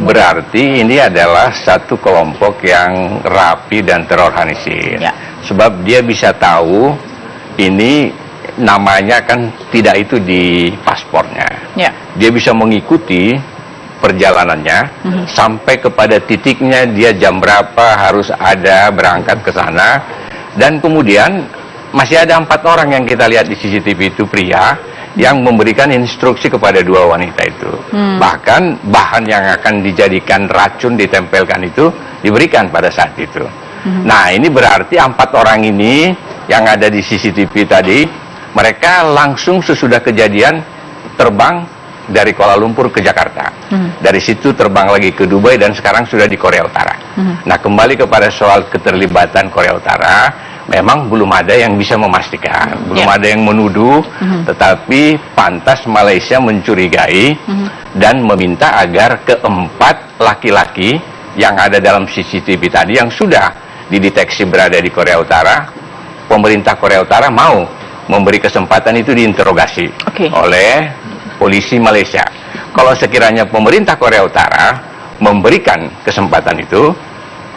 Berarti ini adalah satu kelompok yang rapi dan terorganisir. Ya. Sebab dia bisa tahu ini namanya kan tidak itu di paspornya. Ya. Dia bisa mengikuti perjalanannya sampai kepada titiknya dia jam berapa harus ada berangkat ke sana. Dan kemudian masih ada 4 orang yang kita lihat di CCTV itu pria yang memberikan instruksi kepada 2 wanita itu. Bahkan bahan yang akan dijadikan racun ditempelkan itu diberikan pada saat itu. Nah, ini berarti 4 orang ini yang ada di CCTV tadi, mereka langsung sesudah kejadian terbang dari Kuala Lumpur ke Jakarta. Dari situ terbang lagi ke Dubai dan sekarang sudah di Korea Utara. Nah, kembali kepada soal keterlibatan Korea Utara, memang belum ada yang bisa memastikan, belum ada yang menuduh, tetapi pantas Malaysia mencurigai dan meminta agar keempat laki-laki yang ada dalam CCTV tadi yang sudah dideteksi berada di Korea Utara, pemerintah Korea Utara mau memberi kesempatan itu diinterogasi oleh polisi Malaysia. Kalau sekiranya pemerintah Korea Utara memberikan kesempatan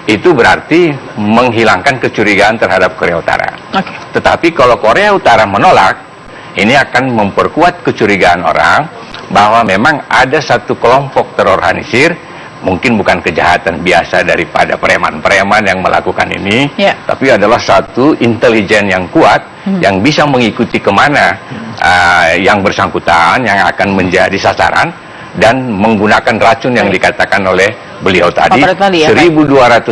itu berarti menghilangkan kecurigaan terhadap Korea Utara. Tetapi kalau Korea Utara menolak, ini akan memperkuat kecurigaan orang bahwa memang ada satu kelompok terorganisir, mungkin bukan kejahatan biasa daripada preman-preman yang melakukan ini, tapi adalah satu intelijen yang kuat yang bisa mengikuti kemana yang bersangkutan yang akan menjadi sasaran dan menggunakan racun yang dikatakan oleh beliau tadi, 1.200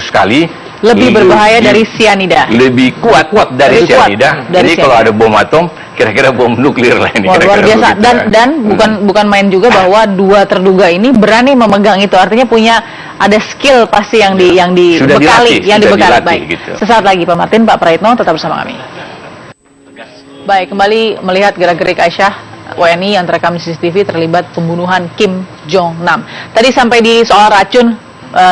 kali lebih berbahaya dari sianida, lebih kuat dari sianida. Jadi kalau ada bom atom, kira-kira bom nuklir lah ini. Luar biasa. Dan bukan main juga bahwa 2 terduga ini berani memegang itu, artinya punya ada skill pasti yang dibekali. Baik. Gitu. Sesaat lagi Pak Martin, Pak Praitno tetap bersama kami. Baik, kembali melihat gerak-gerik Aisyah. WNI yang terekam CCTV terlibat pembunuhan Kim Jong Nam. Tadi sampai di soal racun,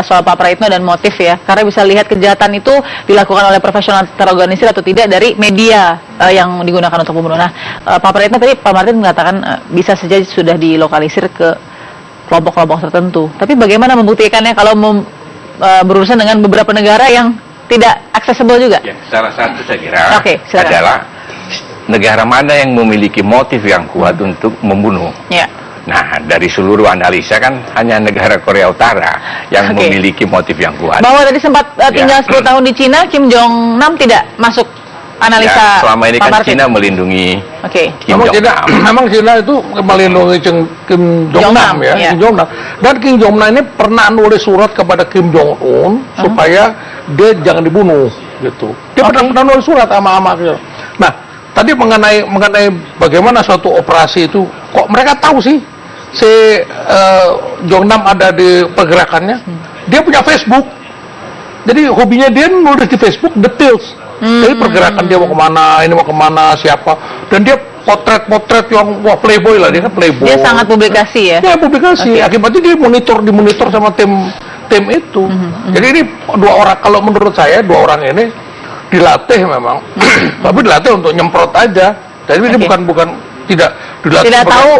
soal Pak Praitno dan motif ya, karena bisa lihat kejahatan itu dilakukan oleh profesional terorganisir atau tidak dari media yang digunakan untuk pembunuhan. Nah, Pak Praitno tadi, Pak Martin mengatakan bisa saja sudah dilokalisir ke kelompok-kelompok tertentu. Tapi bagaimana membuktikannya kalau berurusan dengan beberapa negara yang tidak aksesibel juga? Ya, salah satu saya kira adalah negara mana yang memiliki motif yang kuat untuk membunuh. Nah, dari seluruh analisa kan hanya negara Korea Utara yang memiliki motif yang kuat. Bahwa tadi sempat tinggal 10 tahun di Cina, Kim Jong Nam tidak masuk analisa. Selama ini kan Cina melindungi Kim Jong Nam. Memang Cina itu melindungi Kim Jong Nam ya. Kim Jong Nam. Dan Kim Jong Nam ini pernah nulis surat kepada Kim Jong Un supaya dia jangan dibunuh gitu. Dia pernah nulis surat sama gitu. Nah, tadi mengenai bagaimana suatu operasi itu, kok mereka tahu sih si Jong Nam ada di pergerakannya. Dia punya Facebook, jadi hobinya dia nulis di Facebook details. Jadi pergerakan dia mau kemana, ini mau kemana, siapa, dan dia potret yang playboy lah, dia kan playboy. Dia sangat publikasi ya. Ya publikasi. Akibatnya dia dimonitor sama tim itu. Jadi ini 2 orang, kalau menurut saya 2 orang ini dilatih memang, tapi dilatih untuk nyemprot aja. Jadi ini bukan tidak dilatih. Tidak tahu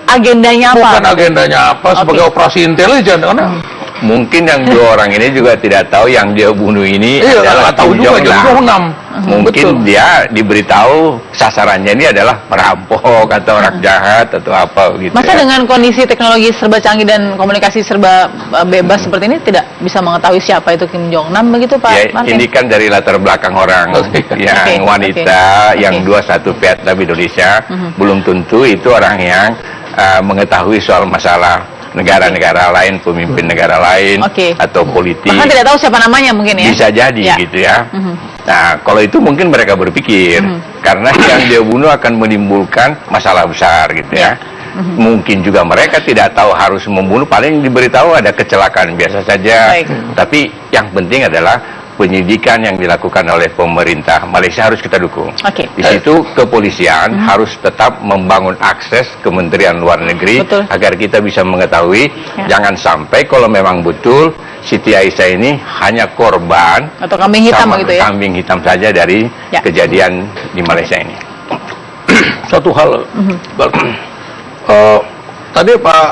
agendanya apa. Bukan agendanya apa sebagai operasi intelijen, karena mungkin yang 2 orang ini juga tidak tahu yang dia bunuh ini adalah Kim Jong Nam. Mungkin dia diberitahu sasarannya ini adalah perampok atau orang jahat atau apa gitu. Masa dengan kondisi teknologi serba canggih dan komunikasi serba bebas seperti ini tidak bisa mengetahui siapa itu Kim Jong Nam begitu Pak Martin? Ini kan dari latar belakang orang yang wanita yang 21 Vietnam Indonesia, belum tentu itu orang yang mengetahui soal masalah negara-negara lain, pemimpin negara lain, atau politik. Bahkan tidak tahu siapa namanya mungkin ya. Bisa jadi gitu ya. Nah, kalau itu mungkin mereka berpikir, karena yang dia bunuh akan menimbulkan masalah besar gitu ya. Mungkin juga mereka tidak tahu harus membunuh, paling diberitahu ada kecelakaan biasa saja. Tapi yang penting adalah penyidikan yang dilakukan oleh pemerintah Malaysia harus kita dukung. Di situ kepolisian harus tetap membangun akses Kementerian Luar Negeri agar kita bisa mengetahui, jangan sampai kalau memang betul Siti Aisyah ini hanya korban atau kambing hitam begitu ya. Kambing hitam saja dari kejadian di Malaysia ini. Satu hal, tadi Pak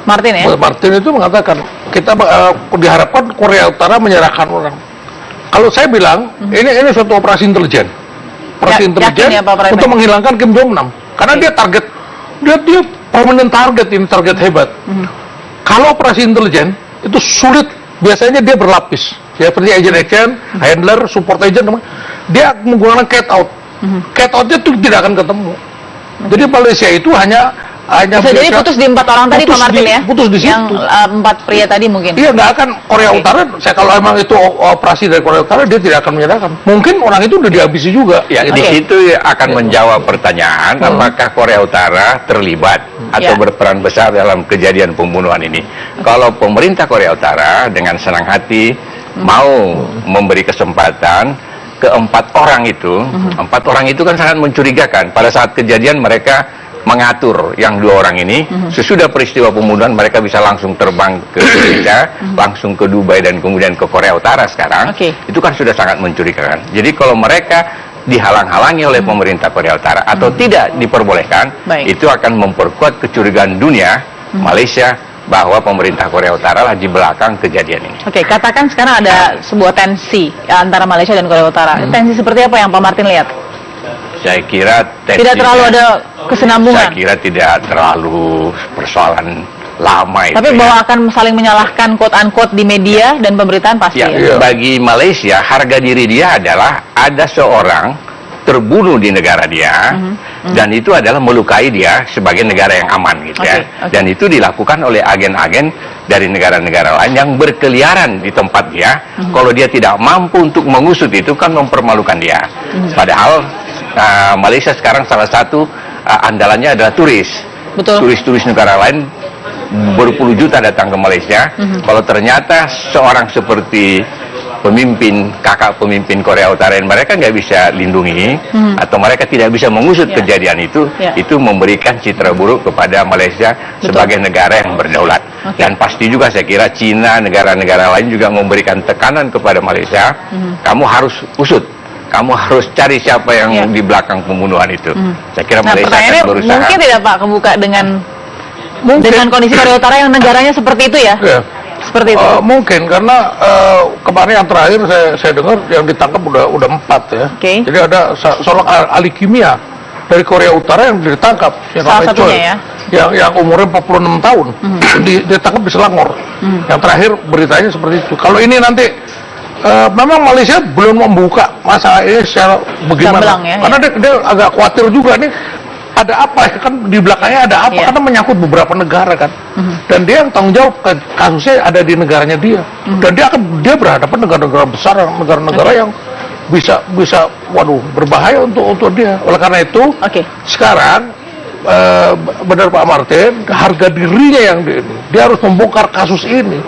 Martin ya? Martin itu mengatakan kita diharapkan Korea Utara menyerahkan orang. Kalau saya bilang ini suatu operasi intelijen, yakin ya, Pak untuk menghilangkan Kim Jong Nam, karena dia target, dia prominent target, ini target hebat. Kalau operasi intelijen itu sulit, biasanya dia berlapis, ya seperti agent, handler, support agent, dia menggunakan cat out. Cat outnya itu tidak akan ketemu. Jadi Malaysia itu hanya bisa jadi putus di 4 orang tadi Pak Martin ya? Putus di situ. Yang 4 pria tadi mungkin? Iya, nggak akan. Korea Utara, kalau emang itu operasi dari Korea Utara, dia tidak akan menyerahkan. Mungkin orang itu udah dihabisi juga. Ya, di situ akan menjawab pertanyaan apakah Korea Utara terlibat atau berperan besar dalam kejadian pembunuhan ini. Kalau pemerintah Korea Utara dengan senang hati mau memberi kesempatan ke 4 orang itu, 4 orang itu kan sangat mencurigakan. Pada saat kejadian mereka mengatur yang 2 orang ini, sesudah peristiwa pembunuhan mereka bisa langsung terbang ke Indonesia, langsung ke Dubai dan kemudian ke Korea Utara sekarang. Itu kan sudah sangat mencurigakan. Jadi kalau mereka dihalang-halangi oleh pemerintah Korea Utara atau tidak diperbolehkan, itu akan memperkuat kecurigaan dunia, Malaysia, bahwa pemerintah Korea Utara lah di belakang kejadian ini. Katakan sekarang ada sebuah tensi antara Malaysia dan Korea Utara. Tensi seperti apa yang Pak Martin lihat? Saya kira tidak terlalu ada kesenambungan. Saya kira tidak terlalu persoalan lama itu. Tapi bahwa akan saling menyalahkan quote-unquote di media dan pemerintahan pasti ya. Bagi Malaysia, harga diri dia adalah ada seorang terbunuh di negara dia, dan itu adalah melukai dia sebagai negara yang aman gitu ya. Dan itu dilakukan oleh agen-agen dari negara-negara lain yang berkeliaran di tempat dia. Kalau dia tidak mampu untuk mengusut itu kan mempermalukan dia. Padahal Malaysia sekarang salah satu andalannya adalah turis. Turis-turis negara lain berpuluh juta datang ke Malaysia. Kalau ternyata seorang seperti kakak pemimpin Korea Utara yang mereka nggak bisa lindungi atau mereka tidak bisa mengusut kejadian itu memberikan citra buruk kepada Malaysia sebagai negara yang berdaulat. Dan pasti juga saya kira Cina, negara-negara lain juga memberikan tekanan kepada Malaysia, kamu harus usut, kamu harus cari siapa yang di belakang pembunuhan itu. Saya kira Malaysia akan berusaha. Mungkin tidak Pak kebuka dengan kondisi Korea Utara yang negaranya seperti itu ya? Seperti itu. Mungkin karena kemarin yang terakhir saya dengar yang ditangkap udah 4 ya. Jadi ada seorang ahli kimia dari Korea Utara yang ditangkap, salah satunya yang umurnya 46 tahun, ditangkap di Selangor. Yang terakhir beritanya seperti itu. Kalau ini nanti memang Malaysia belum membuka masalah ini secara bagaimana, karena dia agak khawatir juga nih. Ada apa kan di belakangnya, ada apa, karena menyangkut beberapa negara kan, dan dia yang tanggung jawab kasusnya ada di negaranya dia, dan dia berhadapan negara-negara besar, negara-negara yang bisa berbahaya untuk dia. Oleh karena itu sekarang benar Pak Martin, harga dirinya yang dia harus membongkar kasus ini.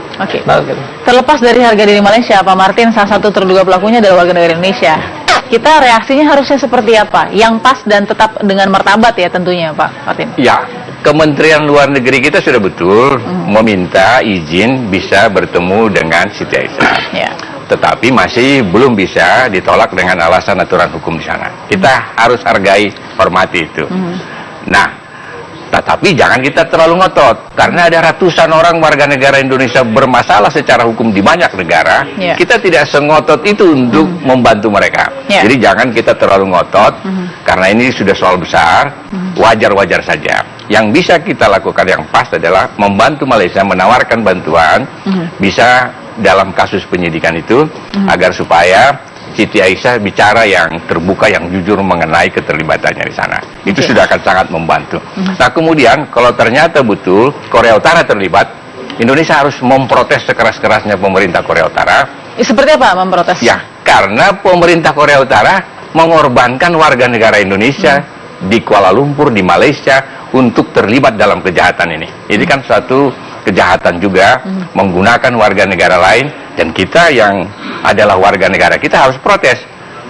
Terlepas dari harga diri Malaysia, Pak Martin salah satu terduga pelakunya adalah warga negara Indonesia. Kita reaksinya harusnya seperti apa? Yang pas dan tetap dengan martabat ya tentunya Pak Martin. Ya, Kementerian Luar Negeri kita sudah betul meminta izin bisa bertemu dengan Siti Aisyah. Tetapi masih belum bisa ditolak dengan alasan aturan hukum di sana. Kita harus hargai, hormati itu. Nah, tetapi jangan kita terlalu ngotot, karena ada ratusan orang warga negara Indonesia bermasalah secara hukum di banyak negara. Kita tidak sengotot itu untuk membantu mereka. Jadi jangan kita terlalu ngotot, karena ini sudah soal besar, wajar-wajar saja. Yang bisa kita lakukan yang pas adalah membantu Malaysia menawarkan bantuan, bisa dalam kasus penyidikan itu, agar supaya Siti Aisyah bicara yang terbuka, yang jujur mengenai keterlibatannya di sana. Itu sudah akan sangat membantu. Nah kemudian kalau ternyata betul Korea Utara terlibat, Indonesia harus memprotes sekeras-kerasnya pemerintah Korea Utara. Seperti apa memprotes? Ya, karena pemerintah Korea Utara mengorbankan warga negara Indonesia di Kuala Lumpur, di Malaysia, untuk terlibat dalam kejahatan ini. Ini kan suatu kejahatan juga, menggunakan warga negara lain, dan kita yang adalah warga negara kita harus protes.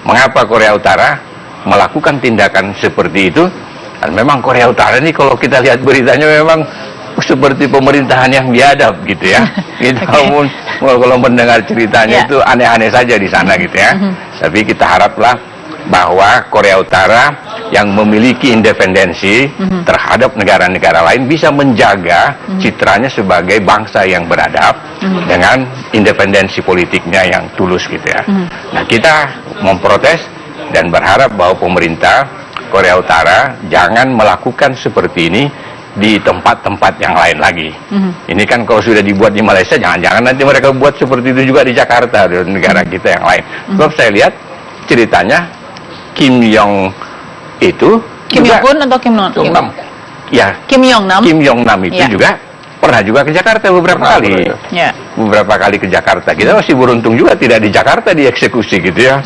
Mengapa Korea Utara melakukan tindakan seperti itu? Dan memang Korea Utara ini kalau kita lihat beritanya memang seperti pemerintahan yang biadab gitu ya. Kita kalau mendengar ceritanya itu aneh-aneh saja di sana gitu ya. Tapi kita haraplah bahwa Korea Utara yang memiliki independensi terhadap negara-negara lain bisa menjaga citranya sebagai bangsa yang beradab dengan independensi politiknya yang tulus gitu ya. Nah, kita memprotes dan berharap bahwa pemerintah Korea Utara jangan melakukan seperti ini di tempat-tempat yang lain lagi. Ini kan kalau sudah dibuat di Malaysia, jangan-jangan nanti mereka buat seperti itu juga di Jakarta, di negara kita yang lain. Sebab saya lihat ceritanya Kim Jong itu Kim Jong-un atau Kim Jong-nam. Ya, Kim Jong-nam. Kim Jong-nam itu Ya. juga pernah juga ke Jakarta beberapa kali. Ya. Beberapa kali ke Jakarta. Kita masih beruntung juga tidak di Jakarta dieksekusi gitu ya.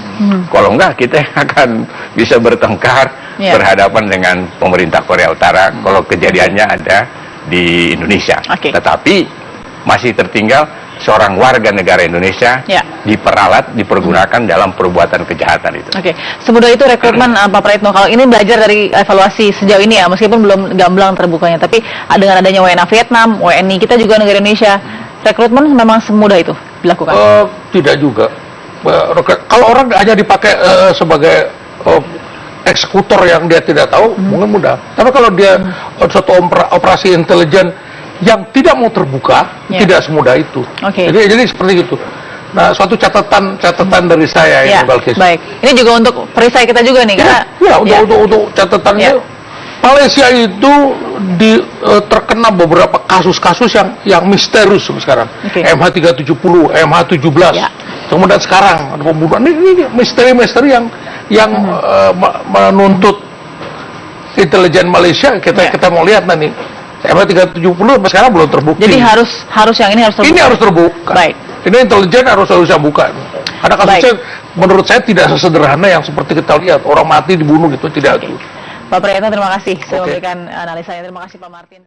Kalau enggak kita akan bisa bertengkar Ya. berhadapan dengan pemerintah Korea Utara kalau kejadiannya ada di Indonesia. Oke. Tetapi masih tertinggal seorang warga negara Indonesia Ya. diperalat, dipergunakan dalam perbuatan kejahatan itu. Oke, semudah itu rekrutmen Pak Praetno. Kalau ini belajar dari evaluasi sejauh ini ya, meskipun belum gamblang terbukanya, tapi dengan adanya WNA Vietnam, WNI kita juga negara Indonesia, rekrutmen memang semudah itu dilakukan. Tidak juga. Kalau orang hanya dipakai sebagai eksekutor yang dia tidak tahu, mungkin mudah. Tapi kalau dia suatu operasi intelijen yang tidak mau terbuka, Ya. tidak semudah itu. Oke. Jadi seperti itu. Nah, suatu catatan dari saya Ya, ini, Balkis. baik. Ini juga untuk perisai kita juga nih, karena Untuk catatannya, Ya. Malaysia itu terkena beberapa kasus-kasus yang misterius sekarang. Oke. MH370, MH17. Ya. Kemudian sekarang ada pembunuhan. Ini misteri-misteri yang menuntut intelijen Malaysia. Kita mau lihat nanti. MH370 sampai sekarang belum terbukti. jadi harus yang ini harus terbuka. Ini harus terbuka. Baik. Ini intelijen harus buka. Ada kasusnya menurut saya tidak sesederhana yang seperti kita lihat, orang mati dibunuh gitu, tidak. Pak Praetno, terima kasih sudah Oke. memberikan analisanya. Terima kasih Pak Martin.